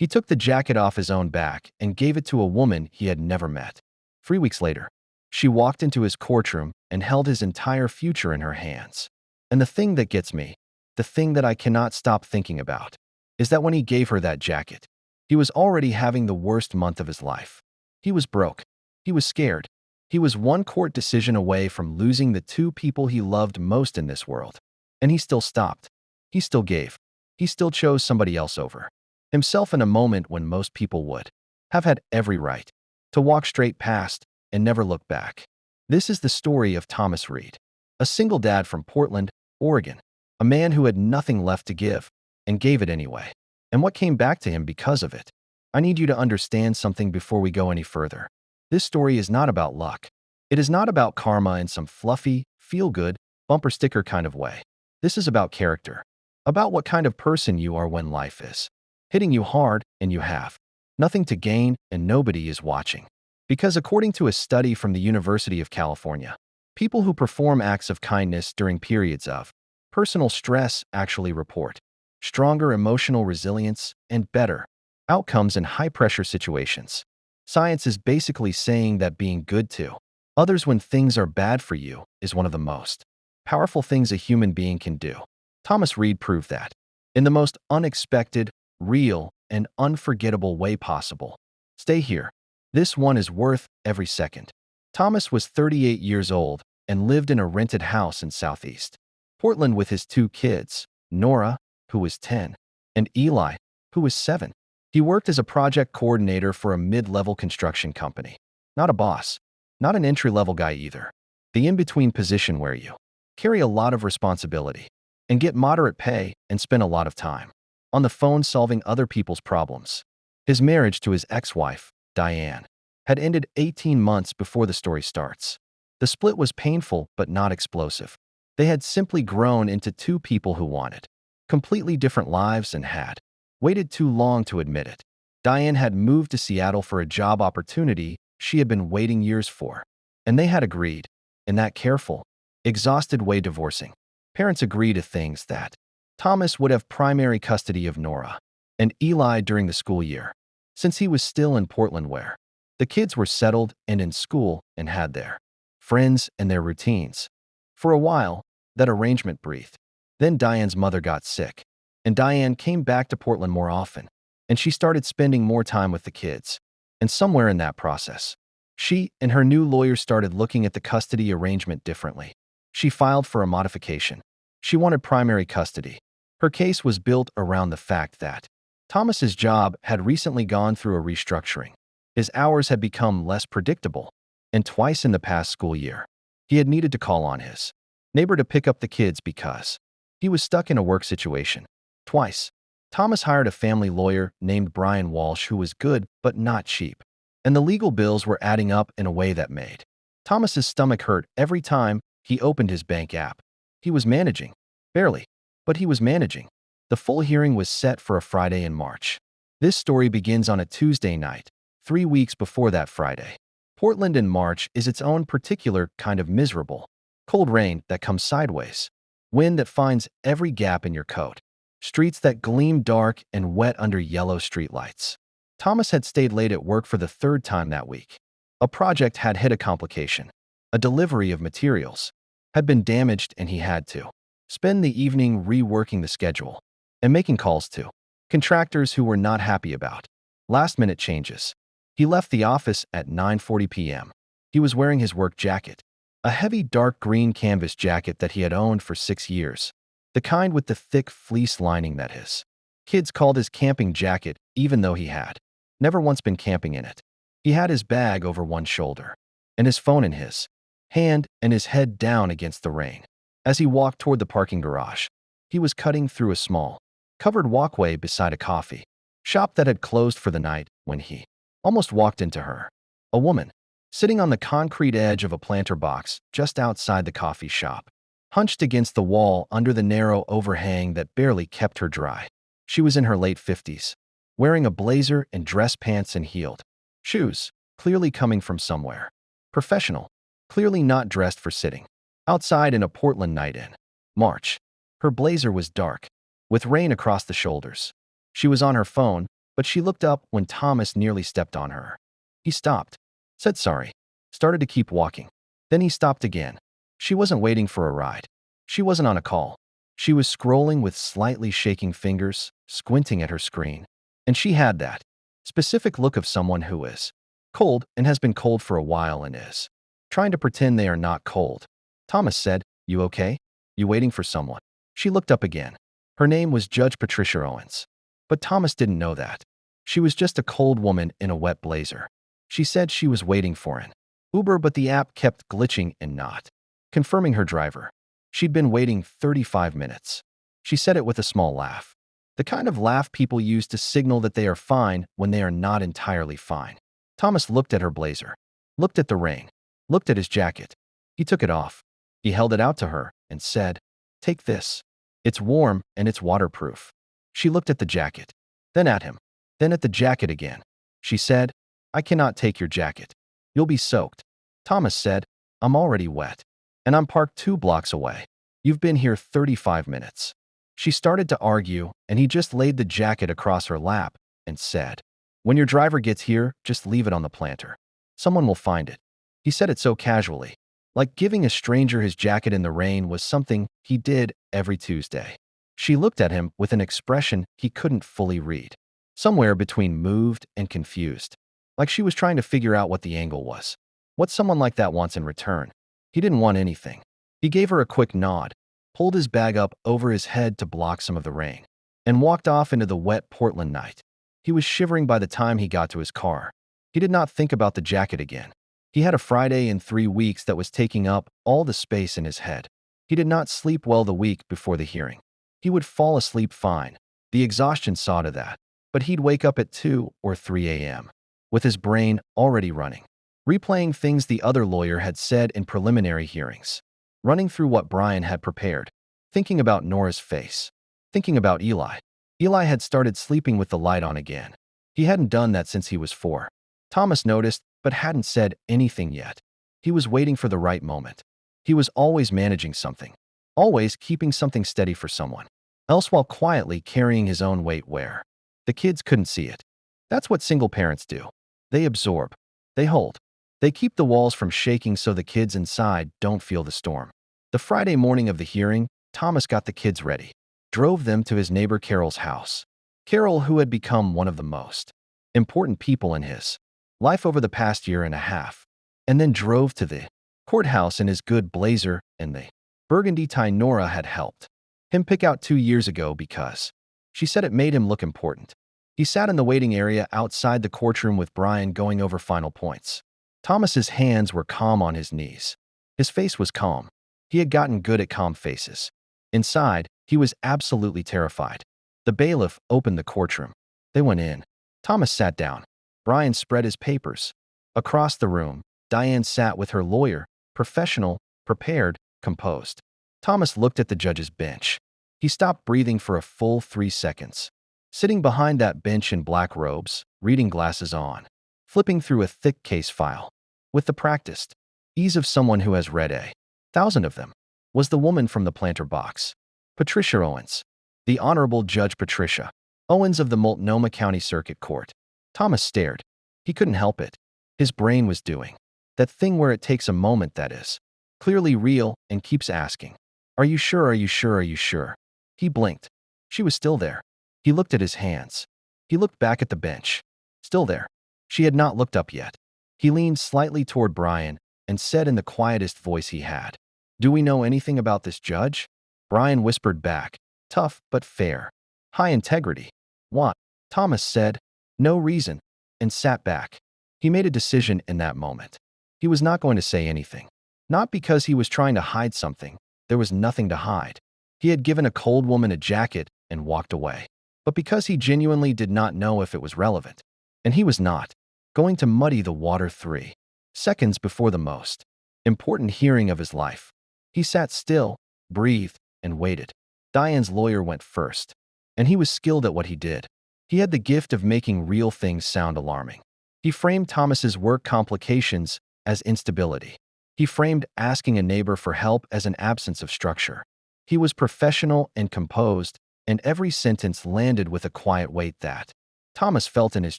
He took the jacket off his own back and gave it to a woman he had never met. 3 weeks later, she walked into his courtroom and held his entire future in her hands. And the thing that gets me, the thing that I cannot stop thinking about, is that when he gave her that jacket, he was already having the worst month of his life. He was broke. He was scared. He was one court decision away from losing the two people he loved most in this world. And he still stopped. He still gave. He still chose somebody else over himself in a moment when most people would have had every right to walk straight past and never look back. This is the story of Thomas Reed, a single dad from Portland, Oregon, a man who had nothing left to give and gave it anyway. And what came back to him because of it? I need you to understand something before we go any further. This story is not about luck. It is not about karma in some fluffy, feel-good, bumper sticker kind of way. This is about character, about what kind of person you are when life is hitting you hard and you have nothing to gain and nobody is watching. Because according to a study from the University of California, people who perform acts of kindness during periods of personal stress actually report stronger emotional resilience and better outcomes in high-pressure situations. Science is basically saying that being good to others when things are bad for you is one of the most powerful things a human being can do. Thomas Reed proved that in the most unexpected, real, and unforgettable way possible. Stay here. This one is worth every second. Thomas was 38 years old and lived in a rented house in Southeast Portland with his two kids, Nora, who was 10, and Eli, who was 7. He worked as a project coordinator for a mid-level construction company. Not a boss, not an entry-level guy either. The in-between position where you carry a lot of responsibility and get moderate pay and spend a lot of time on the phone solving other people's problems. His marriage to his ex-wife, Diane, had ended 18 months before the story starts. The split was painful but not explosive. They had simply grown into two people who wanted completely different lives and had waited too long to admit it. Diane had moved to Seattle for a job opportunity she had been waiting years for, and they had agreed, in that careful, exhausted way divorcing parents agree to things, that Thomas would have primary custody of Nora and Eli during the school year, since he was still in Portland where the kids were settled and in school and had their friends and their routines. For a while, that arrangement breathed. Then Diane's mother got sick, and Diane came back to Portland more often, and she started spending more time with the kids. And somewhere in that process, she and her new lawyer started looking at the custody arrangement differently. She filed for a modification. She wanted primary custody. Her case was built around the fact that Thomas's job had recently gone through a restructuring. His hours had become less predictable, and twice in the past school year, he had needed to call on his neighbor to pick up the kids because he was stuck in a work situation. Twice, Thomas hired a family lawyer named Brian Walsh who was good but not cheap, and the legal bills were adding up in a way that made Thomas's stomach hurt every time he opened his bank app. He was managing, barely, but he was managing. The full hearing was set for a Friday in March. This story begins on a Tuesday night, 3 weeks before that Friday. Portland in March is its own particular kind of miserable. Cold rain that comes sideways, wind that finds every gap in your coat, streets that gleam dark and wet under yellow streetlights. Thomas had stayed late at work for the third time that week. A project had hit a complication. A delivery of materials had been damaged and he had to spend the evening reworking the schedule and making calls to contractors who were not happy about last-minute changes. He left the office at 9:40 p.m. He was wearing his work jacket, a heavy dark green canvas jacket that he had owned for 6 years, the kind with the thick fleece lining that his kids called his camping jacket even though he had never once been camping in it. He had his bag over one shoulder and his phone in his hand and his head down against the rain. As he walked toward the parking garage, he was cutting through a small, covered walkway beside a coffee shop that had closed for the night when he almost walked into her. A woman, sitting on the concrete edge of a planter box just outside the coffee shop, hunched against the wall under the narrow overhang that barely kept her dry. She was in her late 50s, wearing a blazer and dress pants and heeled shoes, clearly coming from somewhere professional, clearly not dressed for sitting outside in a Portland night in March. Her blazer was dark, with rain across the shoulders. She was on her phone, but she looked up when Thomas nearly stepped on her. He stopped, said sorry, started to keep walking. Then he stopped again. She wasn't waiting for a ride. She wasn't on a call. She was scrolling with slightly shaking fingers, squinting at her screen. And she had that specific look of someone who is cold and has been cold for a while and is trying to pretend they are not cold. Thomas said, "You okay? You waiting for someone?" She looked up again. Her name was Judge Patricia Owens. But Thomas didn't know that. She was just a cold woman in a wet blazer. She said she was waiting for an Uber, but the app kept glitching and not confirming her driver. She'd been waiting 35 minutes. She said it with a small laugh. The kind of laugh people use to signal that they are fine when they are not entirely fine. Thomas looked at her blazer, looked at the rain, looked at his jacket. He took it off. He held it out to her and said, "Take this. It's warm and it's waterproof." She looked at the jacket, then at him, then at the jacket again. She said, "I cannot take your jacket. You'll be soaked." Thomas said, "I'm already wet. And I'm parked 2 blocks away. You've been here 35 minutes. She started to argue, and he just laid the jacket across her lap and said, "When your driver gets here, just leave it on the planter. Someone will find it." He said it so casually, like giving a stranger his jacket in the rain was something he did every Tuesday. She looked at him with an expression he couldn't fully read, somewhere between moved and confused, like she was trying to figure out what the angle was, what someone like that wants in return. He didn't want anything. He gave her a quick nod, pulled his bag up over his head to block some of the rain, and walked off into the wet Portland night. He was shivering by the time he got to his car. He did not think about the jacket again. He had a Friday in 3 weeks that was taking up all the space in his head. He did not sleep well the week before the hearing. He would fall asleep fine. The exhaustion saw to that. But he'd wake up at 2 or 3 a.m. with his brain already running, replaying things the other lawyer had said in preliminary hearings, running through what Brian had prepared, thinking about Nora's face, thinking about Eli. Eli had started sleeping with the light on again. He hadn't done that since he was 4. Thomas noticed, but hadn't said anything yet. He was waiting for the right moment. He was always managing something, always keeping something steady for someone else while quietly carrying his own weight where the kids couldn't see it. That's what single parents do. They absorb. They hold. They keep the walls from shaking so the kids inside don't feel the storm. The Friday morning of the hearing, Thomas got the kids ready, drove them to his neighbor Carol's house. Carol, who had become one of the most important people in his life over the past year and a half, and then drove to the courthouse in his good blazer and the burgundy tie Nora had helped him pick out 2 years ago because she said it made him look important. He sat in the waiting area outside the courtroom with Brian going over final points. Thomas's hands were calm on his knees. His face was calm. He had gotten good at calm faces. Inside, he was absolutely terrified. The bailiff opened the courtroom. They went in. Thomas sat down. Brian spread his papers. Across the room, Diane sat with her lawyer, professional, prepared, composed. Thomas looked at the judge's bench. He stopped breathing for a full 3 seconds. Sitting behind that bench in black robes, reading glasses on, flipping through a thick case file, with the practiced ease of someone who has read 1,000 of them, was the woman from the planter box, Patricia Owens, the Honorable Judge Patricia Owens of the Multnomah County Circuit Court. Thomas stared. He couldn't help it. His brain was doing that thing where it takes a moment that is clearly real and keeps asking, "Are you sure? Are you sure? Are you sure?" He blinked. She was still there. He looked at his hands. He looked back at the bench. Still there. She had not looked up yet. He leaned slightly toward Brian and said in the quietest voice he had, "Do we know anything about this judge?" Brian whispered back, "Tough but fair. High integrity." "What?" Thomas said, "No reason," and sat back. He made a decision in that moment. He was not going to say anything. Not because he was trying to hide something. There was nothing to hide. He had given a cold woman a jacket and walked away. But because he genuinely did not know if it was relevant. And he was not going to muddy the water 3 seconds before the most important hearing of his life. He sat still, breathed, and waited. Diane's lawyer went first, and he was skilled at what he did. He had the gift of making real things sound alarming. He framed Thomas's work complications as instability. He framed asking a neighbor for help as an absence of structure. He was professional and composed, and every sentence landed with a quiet weight that Thomas felt in his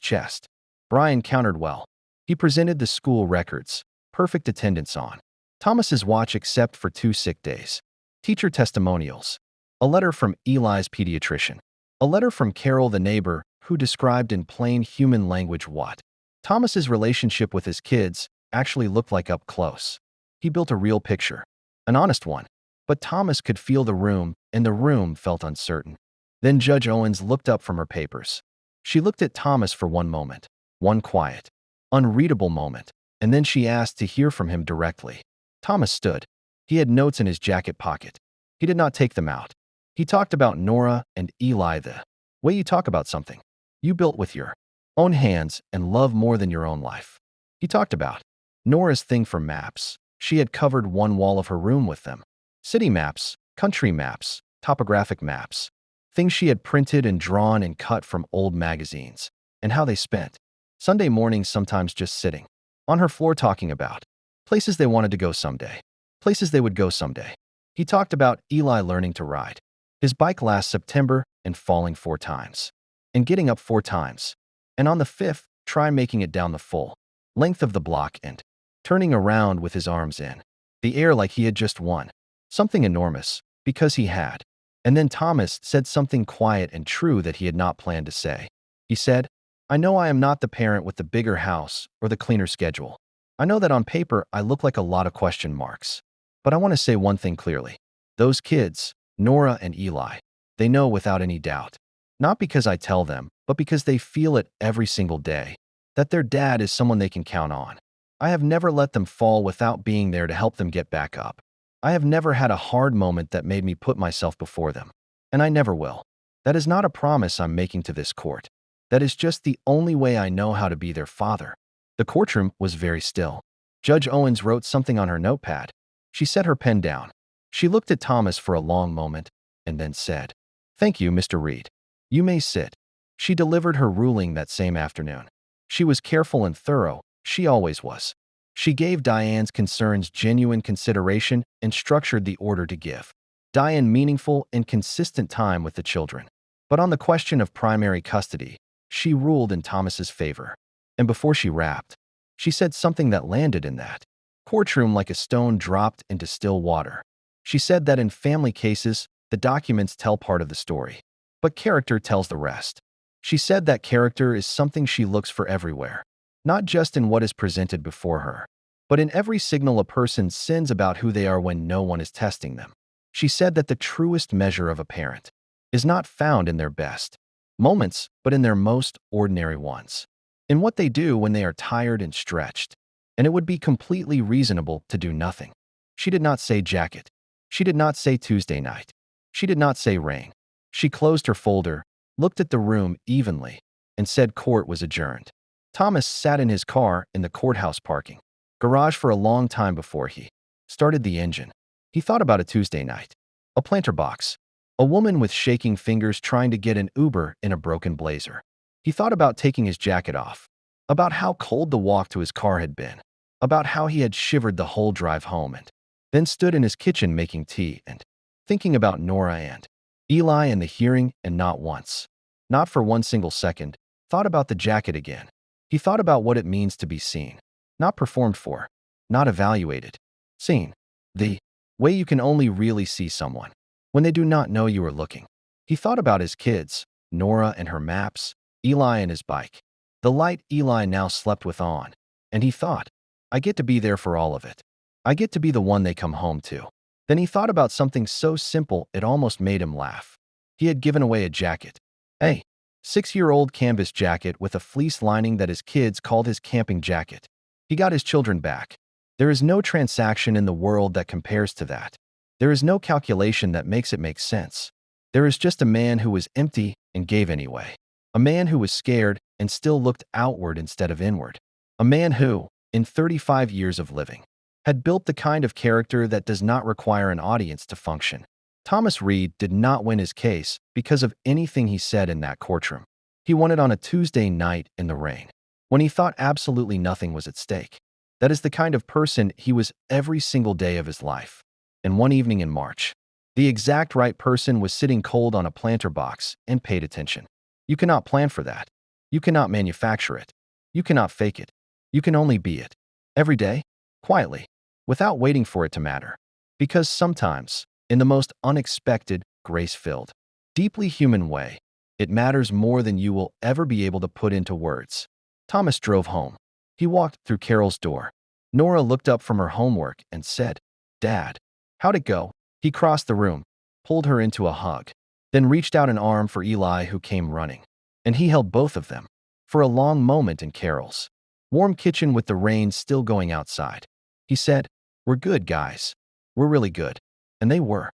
chest. Brian countered well. He presented the school records. Perfect attendance on Thomas's watch except for 2 sick days. Teacher testimonials. A letter from Eli's pediatrician. A letter from Carol the neighbor, who described in plain human language what Thomas's relationship with his kids actually looked like up close. He built a real picture. An honest one. But Thomas could feel the room, and the room felt uncertain. Then Judge Owens looked up from her papers. She looked at Thomas for one moment. One quiet, unreadable moment. And then she asked to hear from him directly. Thomas stood. He had notes in his jacket pocket. He did not take them out. He talked about Nora and Eli the way you talk about something you built with your own hands and love more than your own life. He talked about Nora's thing for maps. She had covered one wall of her room with them. City maps, country maps, topographic maps. Things she had printed and drawn and cut from old magazines. And how they spent Sunday mornings sometimes just sitting on her floor talking about places they wanted to go someday. Places they would go someday. He talked about Eli learning to ride his bike last September and falling 4 times. And getting up 4 times. And on the 5th, try making it down the full length of the block and turning around with his arms in the air like he had just won something enormous, because he had. And then Thomas said something quiet and true that he had not planned to say. He said, I know I am not the parent with the bigger house or the cleaner schedule. I know that on paper I look like a lot of question marks. But I want to say one thing clearly. Those kids, Nora and Eli, they know without any doubt. Not because I tell them, but because they feel it every single day. That their dad is someone they can count on. I have never let them fall without being there to help them get back up. I have never had a hard moment that made me put myself before them. And I never will. That is not a promise I'm making to this court. That is just the only way I know how to be their father. The courtroom was very still. Judge Owens wrote something on her notepad. She set her pen down. She looked at Thomas for a long moment and then said, Thank you, Mr. Reed. You may sit. She delivered her ruling that same afternoon. She was careful and thorough. She always was. She gave Diane's concerns genuine consideration and structured the order to give Diane meaningful and consistent time with the children. But on the question of primary custody, she ruled in Thomas's favor. And before she wrapped, she said something that landed in that courtroom like a stone dropped into still water. She said that in family cases, the documents tell part of the story, but character tells the rest. She said that character is something she looks for everywhere. Not just in what is presented before her, but in every signal a person sends about who they are when no one is testing them. She said that the truest measure of a parent is not found in their best moments, but in their most ordinary ones. In what they do when they are tired and stretched. And it would be completely reasonable to do nothing. She did not say jacket. She did not say Tuesday night. She did not say rain. She closed her folder, looked at the room evenly, and said court was adjourned. Thomas sat in his car in the courthouse parking garage for a long time before he started the engine. He thought about a Tuesday night, a planter box, a woman with shaking fingers trying to get an Uber in a broken blazer. He thought about taking his jacket off, about how cold the walk to his car had been, about how he had shivered the whole drive home and then stood in his kitchen making tea and thinking about Nora and Eli and the hearing, and not once, not for one single second, thought about the jacket again. He thought about what it means to be seen, not performed for, not evaluated, seen. The way you can only really see someone when they do not know you are looking. He thought about his kids, Nora and her maps, Eli and his bike, the light Eli now slept with on, and he thought, I get to be there for all of it. I get to be the one they come home to. Then he thought about something so simple it almost made him laugh. He had given away a jacket. A 6-year-old canvas jacket with a fleece lining that his kids called his camping jacket. He got his children back. There is no transaction in the world that compares to that. There is no calculation that makes it make sense. There is just a man who was empty and gave anyway. A man who was scared and still looked outward instead of inward. A man who, in 35 years of living, had built the kind of character that does not require an audience to function. Thomas Reed did not win his case because of anything he said in that courtroom. He won it on a Tuesday night in the rain, when he thought absolutely nothing was at stake. That is the kind of person he was every single day of his life. And one evening in March, the exact right person was sitting cold on a planter box and paid attention. You cannot plan for that. You cannot manufacture it. You cannot fake it. You can only be it. Every day, quietly, without waiting for it to matter. Because sometimes, in the most unexpected, grace-filled, deeply human way, it matters more than you will ever be able to put into words. Thomas drove home. He walked through Carol's door. Nora looked up from her homework and said, "Dad, how'd it go?" He crossed the room, pulled her into a hug, then reached out an arm for Eli, who came running. And he held both of them for a long moment in Carol's warm kitchen with the rain still going outside. He said, "We're good, guys. We're really good." And they were.